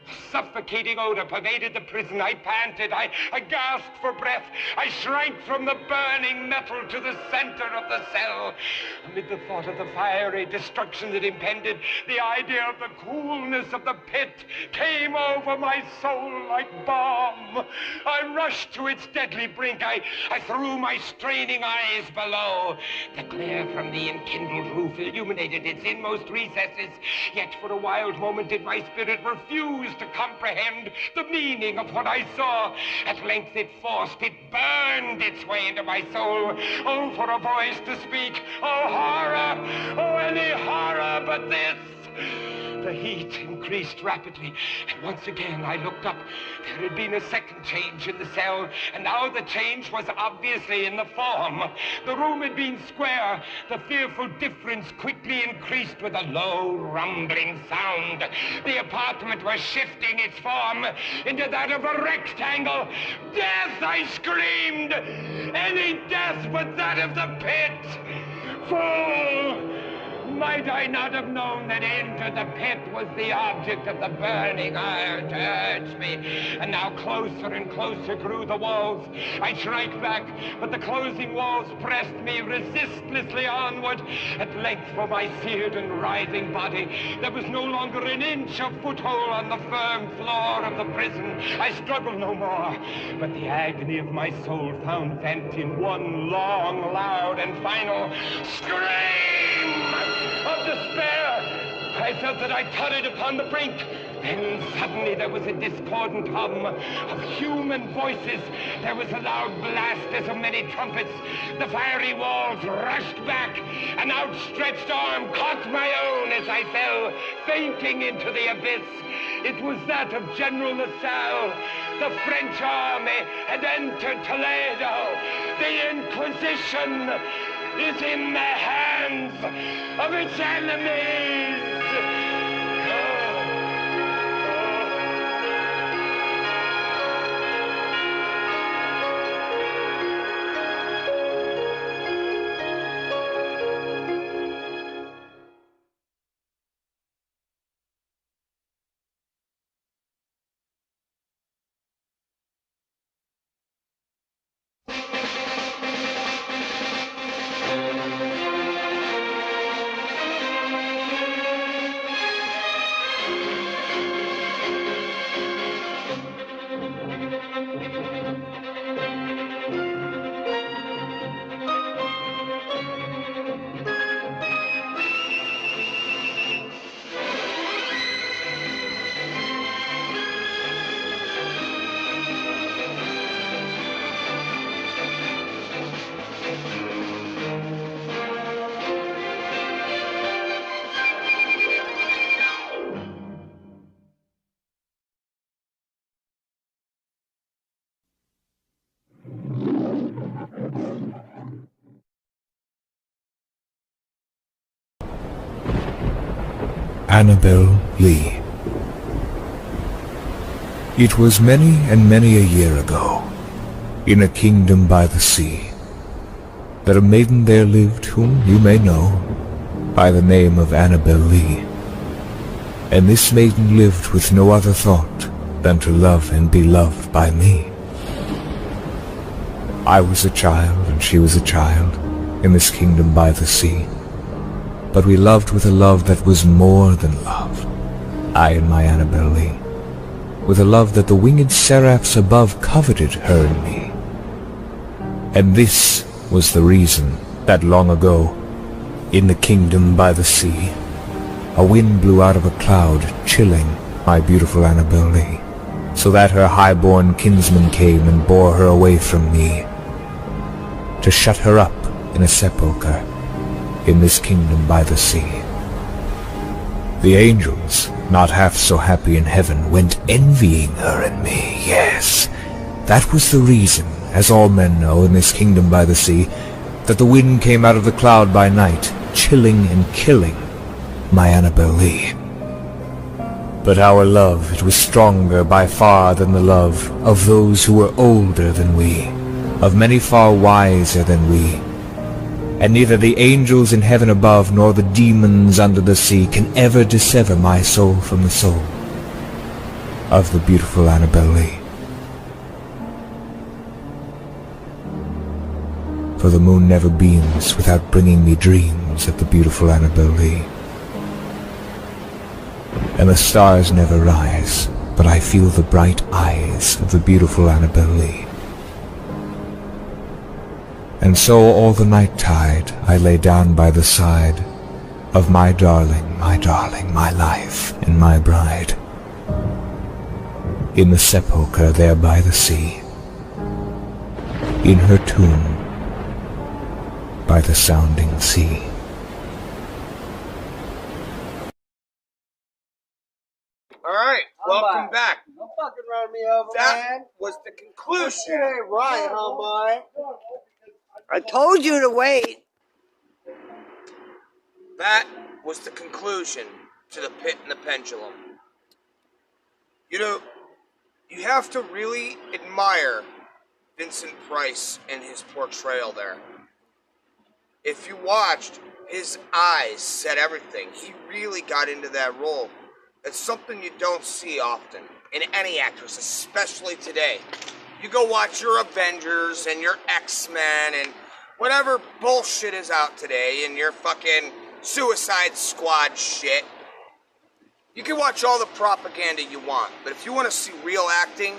A suffocating odor pervaded the prison. I panted. I gasped for breath. I shrank from the burning metal to the center of the cell. Amid the thought of the fiery destruction that impended, the idea of the coolness of the pit came over my soul like balm. I rushed to its deadly brink. I threw my straining eyes below. The glare from the enkindled roof illuminated its inmost recesses. Yet for a wild moment did my spirit refuse to comprehend the meaning of what I saw. At length it forced, it burned its way into my soul. Oh, for a voice to speak. Oh, horror! Oh, any horror but this! The heat increased rapidly, and once again I looked up. There had been a second change in the cell, and now the change was obviously in the form. The room had been square. The fearful difference quickly increased with a low, rumbling sound. The apartment was shifting its form into that of a rectangle. Death, I screamed! Any death but that of the pit! Fool! Might I not have known that into the pit was the object of the burning iron to urge me? And now closer and closer grew the walls. I shrank back, but the closing walls pressed me resistlessly onward. At length, for my seared and writhing body, there was no longer an inch of foothold on the firm floor of the prison. I struggled no more, but the agony of my soul found vent in one long, loud, and final scream of despair. I felt that I tottered upon the brink. Then suddenly there was a discordant hum of human voices. There was a loud blast as of many trumpets. The fiery walls rushed back. An outstretched arm caught my own as I fell, fainting into the abyss. It was that of General LaSalle. The French army had entered Toledo. The Inquisition is in the hands of its enemies. Annabel Lee. It was many and many a year ago, in a kingdom by the sea, that a maiden there lived whom you may know by the name of Annabel Lee. And this maiden lived with no other thought than to love and be loved by me. I was a child and she was a child in this kingdom by the sea, but we loved with a love that was more than love, I and my Annabel Lee, with a love that the winged seraphs above coveted her and me. And this was the reason that long ago, in the kingdom by the sea, a wind blew out of a cloud, chilling my beautiful Annabel Lee, so that her high-born kinsman came and bore her away from me, to shut her up in a sepulchre in this kingdom by the sea. The angels, not half so happy in heaven, went envying her and me. Yes, that was the reason, as all men know in this kingdom by the sea, that the wind came out of the cloud by night, chilling and killing my Annabel Lee. But our love, it was stronger by far than the love of those who were older than we, of many far wiser than we. And neither the angels in heaven above nor the demons under the sea can ever dissever my soul from the soul of the beautiful Annabel Lee. For the moon never beams without bringing me dreams of the beautiful Annabel Lee. And the stars never rise, but I feel the bright eyes of the beautiful Annabel Lee. And so all the night tide I lay down by the side of my darling, my life, and my bride, in the sepulchre there by the sea, in her tomb by the sounding sea. welcome back. Don't fucking run me over, That man. was the Shit conclusion. ain't right, homeboy. I told you to wait. That was the conclusion to the pit and the pendulum. You know, you have to really admire Vincent Price and his portrayal there. If you watched, his eyes said everything. He really got into that role. It's something you don't see often in any actress, especially today. You go watch your Avengers and your X-Men and whatever bullshit is out today and your fucking Suicide Squad shit. You can watch all the propaganda you want, but if you want to see real acting,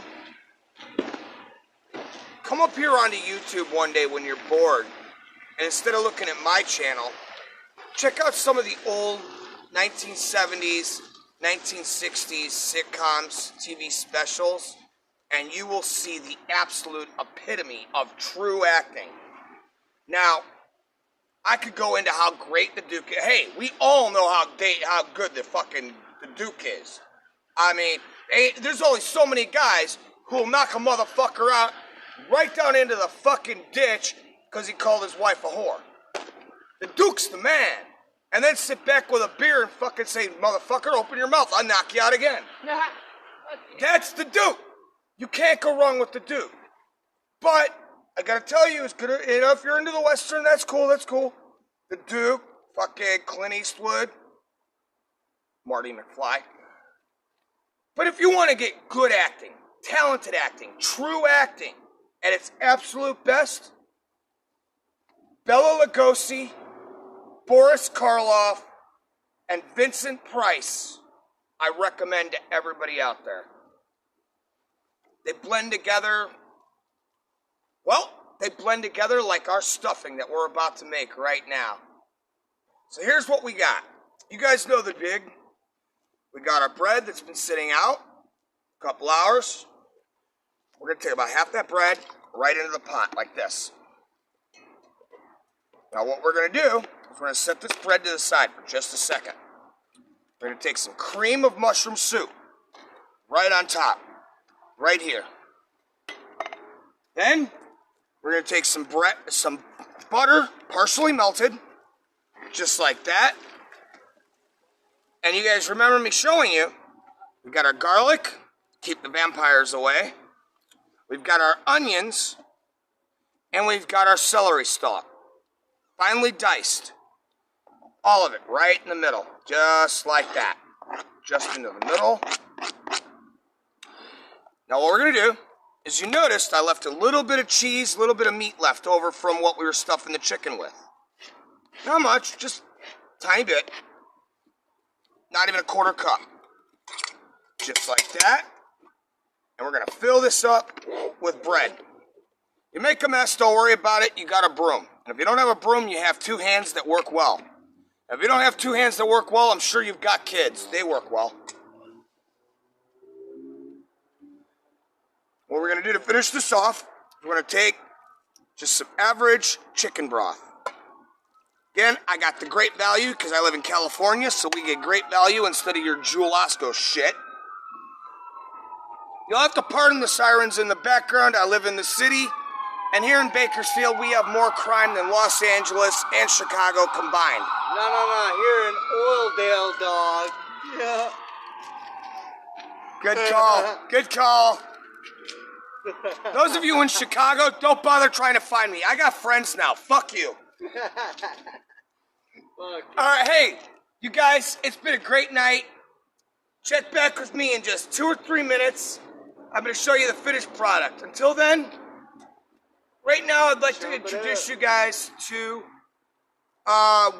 come up here onto YouTube one day when you're bored, and instead of looking at my channel, check out some of the old 1970s, 1960s sitcoms, TV specials, and you will see the absolute epitome of true acting. Now, I could go into how great the Duke is. Hey, we all know how good the Duke is. I mean, there's only so many guys who will knock a motherfucker out right down into the fucking ditch because he called his wife a whore. The Duke's the man. And then sit back with a beer and fucking say, motherfucker, open your mouth. I'll knock you out again. That's the Duke. You can't go wrong with the Duke. But I gotta tell you, it's good. You know, if you're into the Western, that's cool. That's cool. The Duke, fucking Clint Eastwood, Marty McFly. But if you want to get good acting, talented acting, true acting, at its absolute best, Bela Lugosi, Boris Karloff, and Vincent Price, I recommend to everybody out there. They blend together, well, they blend together like our stuffing that we're about to make right now. So here's what we got. You guys know the gig. We got our bread that's been sitting out a couple hours. We're going to take about half that bread right into the pot like this. Now what we're going to do is we're going to set this bread to the side for just a second. We're going to take some cream of mushroom soup right on top, right here. Then we're going to take some butter, partially melted, just like that. And you guys remember me showing you, we've got our garlic, keep the vampires away. We've got our onions, and we've got our celery stalk, finely diced. All of it right in the middle, just like that. Just into the middle. Now what we're going to do is, you noticed I left a little bit of cheese, a little bit of meat left over from what we were stuffing the chicken with. Not much, just a tiny bit. Not even a quarter cup. Just like that. And we're going to fill this up with bread. You make a mess, don't worry about it, you got a broom. And if you don't have a broom, you have two hands that work well. If you don't have two hands that work well, I'm sure you've got kids. They work well. What we're going to do to finish this off, we're going to take just some average chicken broth. Again, I got the great value because I live in California, so we get great value instead of your Jewel Osco shit. You'll have to pardon the sirens in the background. I live in the city, and here in Bakersfield, we have more crime than Los Angeles and Chicago combined. No, here in Oildale, dog. Yeah. Good call. Good call. Those of you in Chicago, don't bother trying to find me. I got friends now. Fuck you. Alright, hey, you guys, it's been a great night. Check back with me in just 2 or 3 minutes. I'm going to show you the finished product. Until then, right now I'd like to introduce you guys to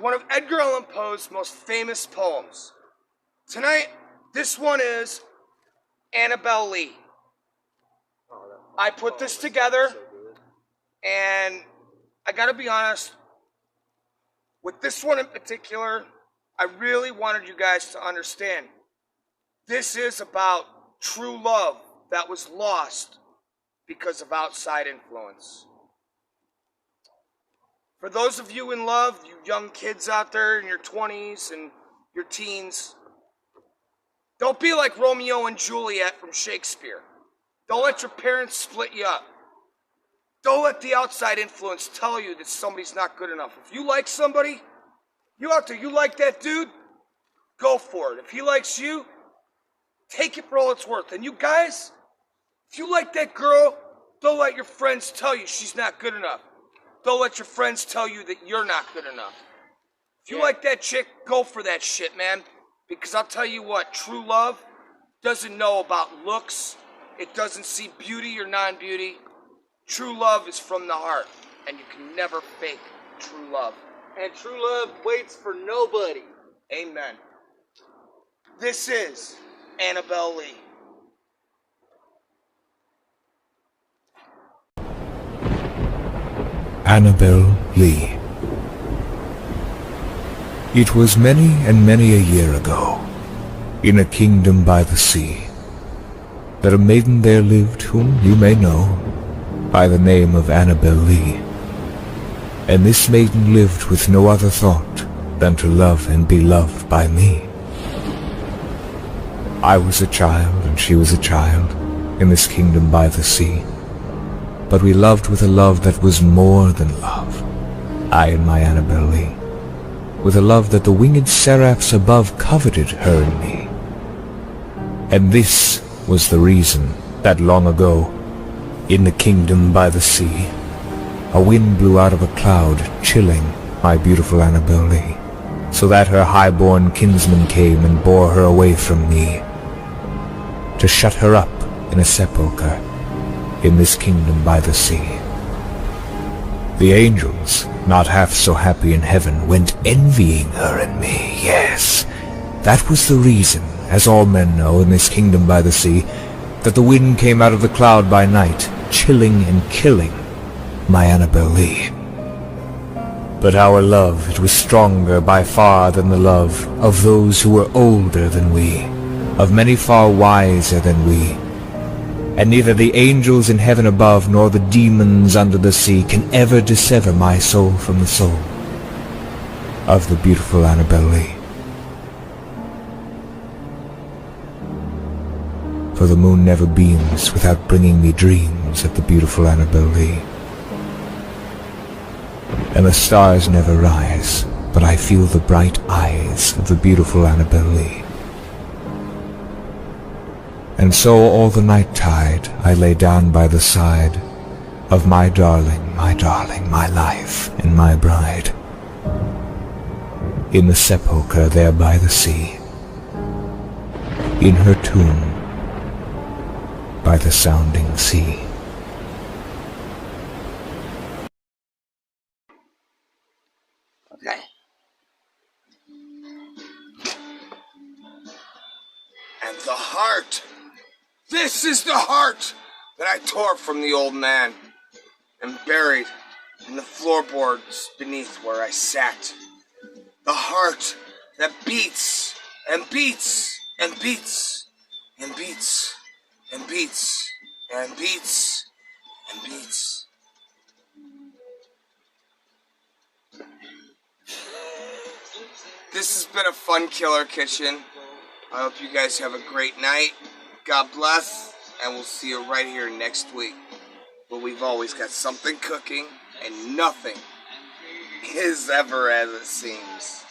one of Edgar Allan Poe's most famous poems. Tonight, this one is Annabelle Lee. I put this together, and I gotta be honest, with this one in particular, I really wanted you guys to understand this is about true love that was lost because of outside influence. For those of you in love, you young kids out there in your 20s and your teens, Don't be like Romeo and Juliet from Shakespeare. Don't let your parents split you up. Don't let the outside influence tell you that somebody's not good enough. If you like somebody, you out there, you like that dude, go for it. If he likes you, take it for all it's worth. And you guys, if you like that girl, don't let your friends tell you she's not good enough. Don't let your friends tell you that you're not good enough. If you like that chick, go for that shit, man. Because I'll tell you what, true love doesn't know about looks. It doesn't see beauty or non-beauty. True love is from the heart, and you can never fake true love. And true love waits for nobody. Amen. This is Annabelle Lee. Annabelle Lee. It was many and many a year ago, in a kingdom by the sea, that a maiden there lived whom you may know by the name of Annabelle Lee. And this maiden lived with no other thought than to love and be loved by me. I was a child and she was a child in this kingdom by the sea, but we loved with a love that was more than love, I and my Annabelle Lee, with a love that the winged seraphs above coveted her and me. And this was the reason that long ago, in the kingdom by the sea, a wind blew out of a cloud, chilling my beautiful Annabelle Lee, so that her high-born kinsman came and bore her away from me, to shut her up in a sepulchre in this kingdom by the sea. The angels, not half so happy in heaven, went envying her and me. Yes, that was the reason, as all men know in this kingdom by the sea, that the wind came out of the cloud by night, chilling and killing my Annabelle Lee. But our love, it was stronger by far than the love of those who were older than we, of many far wiser than we. And neither the angels in heaven above nor the demons under the sea can ever dissever my soul from the soul of the beautiful Annabelle Lee. For the moon never beams without bringing me dreams of the beautiful Annabelle Lee. And the stars never rise, but I feel the bright eyes of the beautiful Annabelle Lee. And so all the night tide I lay down by the side of my darling, my life and my bride, in the sepulchre there by the sea, in her tomb by the sounding sea. Okay. And the heart. This is the heart that I tore from the old man and buried in the floorboards beneath where I sat. The heart that beats and beats and beats and beats and beats and beats and beats. This has been a fun Killer Kitchen. I hope you guys have a great night. God bless, and we'll see you right here next week. But we've always got something cooking, and nothing is ever as it seems.